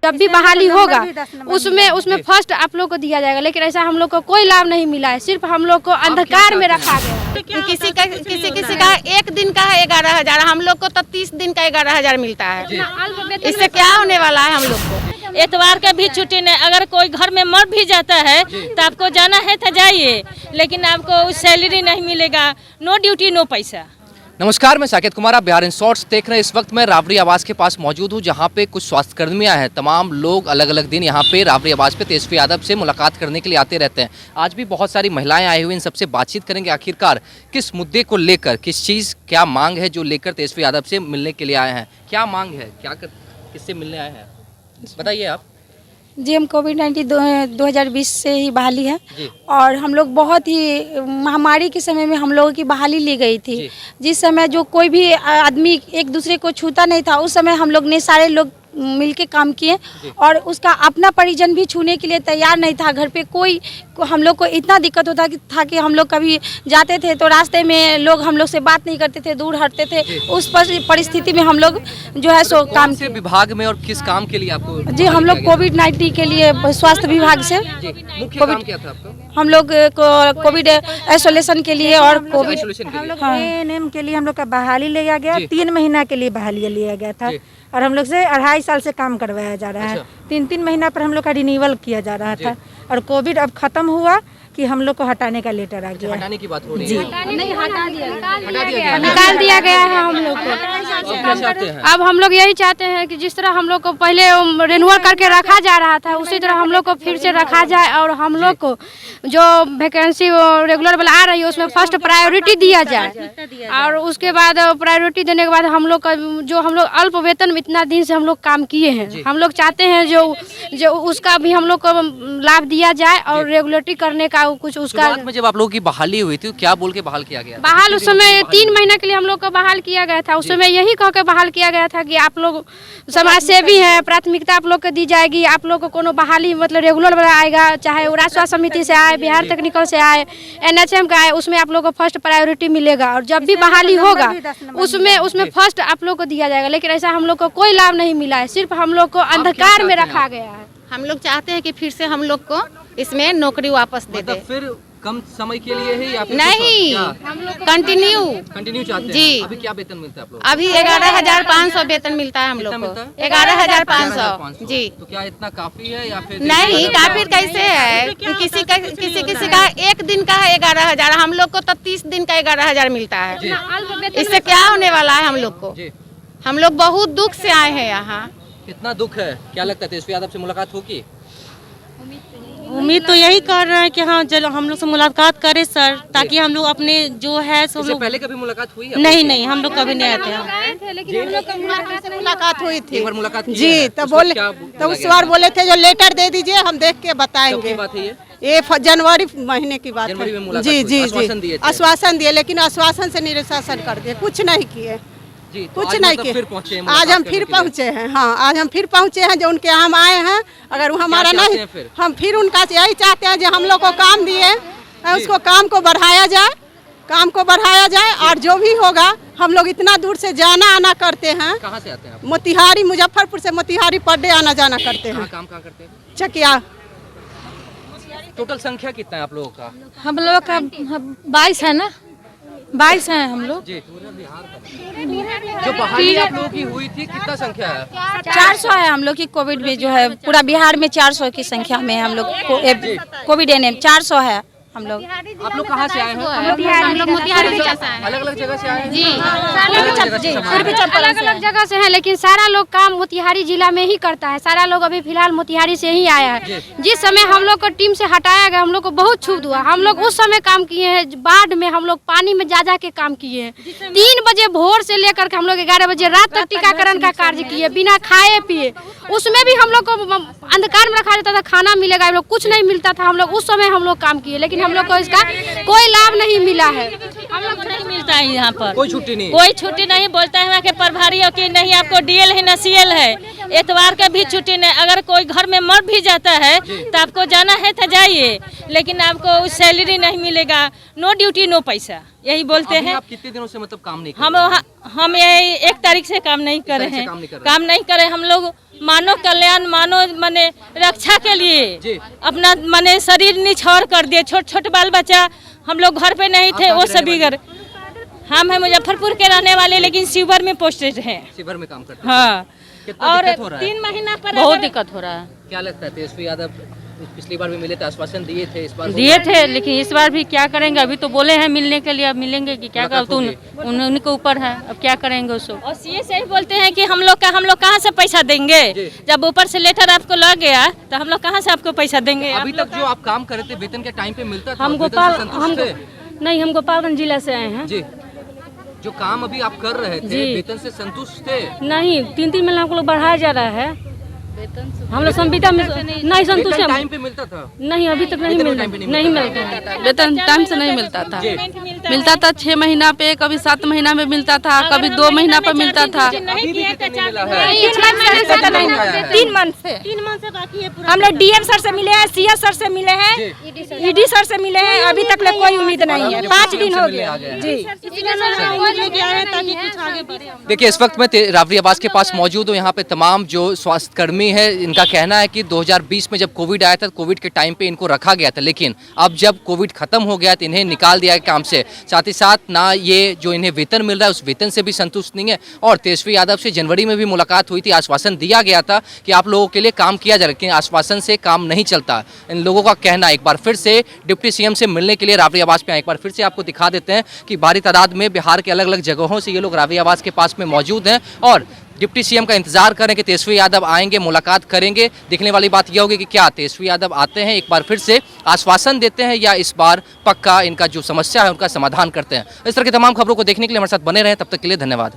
जब भी बहाली होगा उसमें फर्स्ट आप लोग को दिया जाएगा, लेकिन ऐसा हम लोग को कोई लाभ नहीं मिला है। सिर्फ हम लोग को अंधकार में रखा गया है। किसी का एक दिन का है 11,000, हम लोग को तो 30 दिन का 11,000 मिलता है। इससे क्या होने वाला है हम लोग को? एतवार का भी छुट्टी नहीं। अगर कोई घर में मर भी जाता है तो आपको जाना है तो जाइए, लेकिन आपको सैलरी नहीं मिलेगा। नो ड्यूटी नो पैसा। नमस्कार, मैं साकेत कुमार, आप बिहार इन शॉर्ट्स देख रहे हैं। इस वक्त मैं राबड़ी आवास के पास मौजूद हूं, जहां पे कुछ स्वास्थ्यकर्मियां हैं। तमाम लोग अलग अलग दिन यहां पे राबड़ी आवास पे तेजस्वी यादव से मुलाकात करने के लिए आते रहते हैं। आज भी बहुत सारी महिलाएं आई हुई, इन सबसे बातचीत करेंगे आखिरकार किस मुद्दे को लेकर, किस चीज़ क्या मांग है जो लेकर तेजस्वी यादव से मिलने के लिए आए हैं। क्या मांग है, किससे मिलने आए हैं, बताइए आप। जी, हम कोविड-19 2020 से ही बहाली है और हम लोग बहुत ही महामारी के समय में हम लोगों की बहाली ली गई थी। जिस समय जो कोई भी आदमी एक दूसरे को छूता नहीं था, उस समय हम लोग ने सारे लोग मिलके काम किए और उसका अपना परिजन भी छूने के लिए तैयार नहीं था। घर पे कोई हम लोग को इतना दिक्कत होता था कि हम लोग कभी जाते थे तो रास्ते में लोग हम लोग से बात नहीं करते थे, दूर हटते थे। उस परिस्थिति में हम लोग जो है सो काम से विभाग में और किस काम के लिए आपको? जी, हम लोग कोविड-19 के लिए स्वास्थ्य विभाग से मुख्य काम क्या था आपका? हम लोग को कोविड आइसोलेशन के लिए और कोविड हम लोग ANM के लिए हम लोग का बहाली लिया गया। 3 महीना के लिए बहाली लिया गया था और हम लोग से 2.5 साल से काम करवाया जा रहा है। 3-3 महीना पर हम लोग का रिन्यूअल किया जा रहा था और कोविड अब खत्म हुआ कि हम लोग को हटाने का लेटर आ गया। हटाने की बात हो रही है? नहीं, निकाल दिया गया है हम लोग को। अब हम लोग यही चाहते हैं कि जिस तरह हम लोग को पहले रिन्यूअल करके रखा जा रहा था, उसी तरह हम लोग को फिर से रखा जाए और हम लोग को जो वैकेंसी रेगुलर वाला आ रही है उसमें फर्स्ट प्रायोरिटी दिया जाए। और उसके बाद प्रायोरिटी देने के बाद हम लोग का जो हम लोग अल्प वेतन में इतना दिन से हम लोग काम किए हैं, हम लोग चाहते हैं जो उसका भी हम लोग को लाभ दिया जाए और रेगुलेटरी करने का कुछ उसका। में जब आप लोगों की बहाली हुई थी तो क्या बोल के बहाल किया गया? बहाल उस समय 3 महीने के लिए हम लोग को बहाल किया गया था। उस समय यही कह के बहाल किया गया था कि आप लोग समाज सेवी हैं, प्राथमिकता आप लोग को दी जाएगी। आप लोग को कोनो बहाली मतलब रेगुलर वाला आएगा, चाहे वो राज्य स्वास्थ्य समिति से आए, बिहार टेक्निकल से आए, NHM का आए, उसमें आप लोग को फर्स्ट प्रायोरिटी मिलेगा। और जब भी बहाली होगा उसमें फर्स्ट आप लोग को दिया जाएगा, लेकिन ऐसा हम लोग को कोई लाभ नहीं मिला है। सिर्फ हम लोग को अंधकार में रखा गया है। हम लोग चाहते हैं कि फिर से हम लोग को इसमें नौकरी वापस दे दे। फिर कम समय के लिए है या फिर नहीं, कंटिन्यू चाहते हैं? जी। अभी क्या वेतन मिलता है आप लोग? अभी 11,500 वेतन मिलता है हम लोग को। 11,500 जी। तो क्या इतना काफी है या फिर नहीं? काफी कैसे है? किसी का एक दिन का है 11,000, हम लोग को तो 30 दिन का 11,000 मिलता है। इससे क्या होने वाला है हम लोग को? हम लोग बहुत दुख से आए हैं यहाँ। कितना दुख है? क्या लगता है तेजस्वी यादव से मुलाकात होगी? उम्मीद तो यही कर रहे हैं कि हाँ चलो हम लोग से मुलाकात करें सर, ताकि हम लोग अपने जो है सब लोग। पहले कभी मुलाकात हुई है? नहीं, हम लोग कभी नहीं आते हैं। लेकिन हम लोग को मुलाकात हुई थी। एक बार मुलाकात की जी, है? तो बोले तो उस बार बोले थे जो लेटर दे दीजिए, हम देख के बताएंगे। बात है ये जनवरी महीने की बात जनवरी में है। मुलाकात जी हुई। जी आश्वासन दिए जी, थे। आश्वासन दिए, लेकिन आश्वासन से निरशासन कर दिए, कुछ नहीं किए। जी, तो कुछ आज नहीं मतलब किए। फिर पहुंचे हैं आज हम फिर पहुँचे हैं। हाँ, आज हम फिर पहुँचे हैं। जो उनके हम आए हैं, अगर वो हमारा चाहते नहीं, हैं फिर? हम फिर उनका यही चाहते हैं जो हम लोग को काम दिए, उसको काम को बढ़ाया जाए। और जो भी होगा, हम लोग इतना दूर से जाना आना करते हैं। कहाँ से आते हैं आप? मोतिहारी, मुजफ्फरपुर से मोतिहारी पर डे आना जाना करते हैं। काम कहाँ करते हैं? चकिया। टोटल संख्या कितना है आप लोगों का? हम लोग का 22 है ना, 22 हैं हम लोग। जी। जो बहाली आप लोगों की हुई थी, कितना संख्या है? 400 है हम लोग की। कोविड में जो है पूरा बिहार में 400 की संख्या में हम लोग कोविड NM 400 है हम लोग। आप लोग कहाँ से आए हैं? हम लोग मोतिहारी से आए हैं। अलग अलग जगह से आए हैं? जी, अलग अलग जगह से हैं, लेकिन सारा लोग काम मोतिहारी जिला में ही करता है। सारा लोग अभी फिलहाल मोतिहारी से ही आया है। जिस समय हम लोग को टीम से हटाया गया, हम लोग को बहुत छूट हुआ। हम लोग उस समय काम किए हैं, बाढ़ में हम लोग पानी में जा के काम किए हैं। 3 बजे भोर से लेकर के हम लोग 11 बजे रात तक टीकाकरण का कार्य किए, बिना खाए पिए। उसमें भी हम लोग को अंधकार में रखा जाता था, खाना मिलेगा, हम लोग कुछ नहीं मिलता था। हम लोग उस समय हम लोग काम किए, लेकिन हम लोग को इसका कोई लाभ नहीं मिला है। हम लोग को नहीं मिलता है यहाँ पर कोई छुट्टी नहीं? कोई छुट्टी नहीं। बोलता है कि प्रभारी हो कि नहीं, आपको DL है ना CL है। एतवार का भी छुट्टी नहीं। अगर कोई घर में मर भी जाता है तो आपको जाना है तो जाइए, लेकिन आपको सैलरी नहीं मिलेगा। नो ड्यूटी नो पैसा, यही बोलते हैं। आप कितने दिनों से मतलब काम नहीं कर रहे हैं? हम यही 1 तारीख से काम नहीं कर रहे हैं। काम नहीं कर रहे हम लोग। मानव कल्याण, मानव माने रक्षा के लिए अपना माने शरीर निछावर कर दिए। छोटे छोटे बाल बच्चा, हम लोग घर पे नहीं थे, वो सभी घर। हम है मुजफ्फरपुर के रहने वाले, लेकिन शिवहर में पोस्टेड हैं। शिवहर में काम करते हैं। हाँ, और दिक्कत हो रहा है? 3 महीना पर बहुत दिक्कत हो रहा है। क्या लगता है तेजस्वी यादव पिछली बार भी मिले थे, आश्वासन दिए थे, इस बार दिए थे, लेकिन इस बार भी क्या करेंगे? अभी तो बोले हैं मिलने के लिए, अब मिलेंगे कि क्या कर, तो उनके ऊपर है, अब क्या करेंगे उसको। और सीए से बोलते हैं कि हम लोग कहाँ से पैसा देंगे? जब ऊपर से लेटर आपको लग गया तो हम लोग कहाँ से आपको पैसा देंगे? अभी तक जो आप काम कर रहे थे वेतन के टाइम पे मिलता था? हम गोपालगंज जिला से आए हैं जी। जो काम अभी आप कर रहे थे वेतन से संतुष्ट थे? नहीं, 3-3 महीना को लोग बढ़ाया जा रहा है। हम लोग संविदा में नहीं संतुष्ट हैं। टाइम पे मिलता था? नहीं, अभी तक नहीं मिलता, नहीं मिलता है। वेतन टाइम से नहीं मिलता था। मिलता था 6 महीना पे, कभी 7 महीना में मिलता था, कभी 2 महीना पे मिलता था। 3 मंथ से बाकी है। हम लोग डीएम सर से मिले हैं, सीएस सर से मिले हैं, ईडी सर से मिले हैं, अभी तक कोई उम्मीद नहीं है। 5 दिन हो गया जी। देखिए, इस वक्त मैं राबड़ी आवास के पास मौजूद हूँ। यहाँ पे तमाम जो स्वास्थ्य कर्मी है, इनका कहना है कि 2020 में जब कोविड आया था, कोविड के टाइम पे इनको रखा गया था, लेकिन अब जब कोविड खत्म हो गया तो इन्हें निकाल दिया गया काम से। साथ ही साथ ना ये जो इन्हें वेतन मिल रहा है उस वेतन से भी संतुष्ट नहीं है। और तेजस्वी यादव से जनवरी में भी मुलाकात हुई थी, आश्वासन दिया गया था कि आप लोगों के लिए काम किया जा रहा है, लेकिन आश्वासन से काम नहीं चलता। इन लोगों का कहना, एक बार फिर से डिप्टी सीएम से मिलने के लिए राबड़ी आवास पे आए। एक बार फिर से आपको दिखा देते हैं कि भारी तादाद में बिहार के अलग अलग जगहों से ये लोग राबड़ी आवास के पास में मौजूद हैं और डिप्टी सीएम का इंतजार करें कि तेजस्वी यादव आएंगे, मुलाकात करेंगे। देखने वाली बात यह होगी कि क्या तेजस्वी यादव आते हैं, एक बार फिर से आश्वासन देते हैं, या इस बार पक्का इनका जो समस्या है उनका समाधान करते हैं। इस तरह की तमाम खबरों को देखने के लिए हमारे साथ बने रहें। तब तक के लिए धन्यवाद।